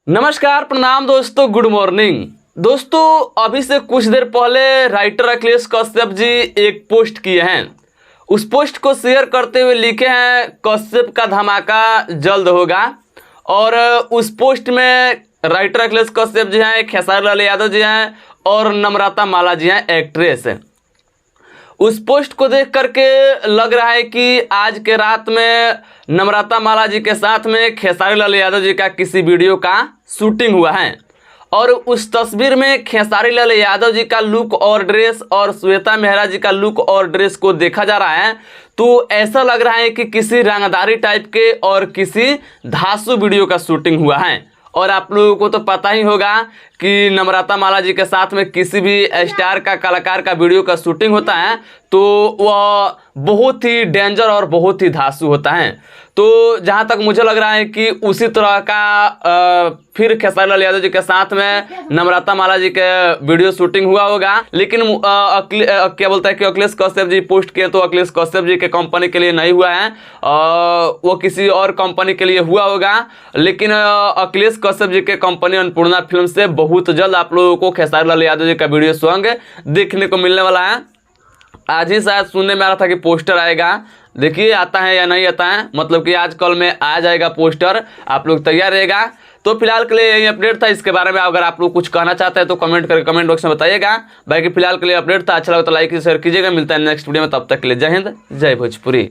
नमस्कार, प्रणाम दोस्तों, गुड मॉर्निंग। दोस्तों अभी से कुछ देर पहले राइटर अखिलेश कश्यप जी एक पोस्ट किए हैं। उस पोस्ट को शेयर करते हुए लिखे हैं कश्यप का धमाका जल्द होगा। और उस पोस्ट में राइटर अखिलेश कश्यप जी हैं, खेसारी लाल यादव जी हैं और नम्रता माला जी हैं, एक्ट्रेस। उस पोस्ट को देख करके लग रहा है कि आज के रात में नम्रता माला जी के साथ में खेसारी लाल यादव जी का किसी वीडियो का शूटिंग हुआ है। और उस तस्वीर में खेसारी लाल यादव जी का लुक और ड्रेस और श्वेता मेहरा जी का लुक और ड्रेस को देखा जा रहा है तो ऐसा लग रहा है कि किसी रंगदारी टाइप के और किसी धांसू वीडियो का शूटिंग हुआ है। और आप लोगों को तो पता ही होगा कि नम्रता माला जी के साथ में किसी भी स्टार का कलाकार का वीडियो का शूटिंग होता है तो वह बहुत ही डेंजर और बहुत ही धांसू होता है। तो जहाँ तक मुझे लग रहा है कि उसी तरह का फिर खेसारी लाल यादव जी के साथ में नम्रता माला जी के वीडियो शूटिंग हुआ होगा। लेकिन क्या बोलता है कि अखिलेश कश्यप जी पोस्ट किए तो अखिलेश कश्यप जी के कंपनी के लिए नहीं हुआ है, वो किसी और कंपनी के लिए हुआ होगा। लेकिन अखिलेश कश्यप जी के कंपनी अन्नपूर्णा फिल्म से बहुत जल्द आप लोगों को खेसारी लाल यादव जी का वीडियो सॉन्ग देखने को मिलने वाला है। आज ही शायद सुनने में आ रहा था कि पोस्टर आएगा, देखिए आता है या नहीं आता है, मतलब कि आज कल में आ जाएगा पोस्टर, आप लोग तैयार रहेगा। तो फिलहाल के लिए यही अपडेट था। इसके बारे में अगर आप लोग कुछ कहना चाहते हैं तो कमेंट करके कमेंट बॉक्स में बताइएगा। बाकी फिलहाल के लिए अपडेट था, अच्छा लगा तो लाइक शेयर कीजिएगा। मिलता है नेक्स्ट वीडियो में, तब तक के लिए जय हिंद, जय भोजपुरी।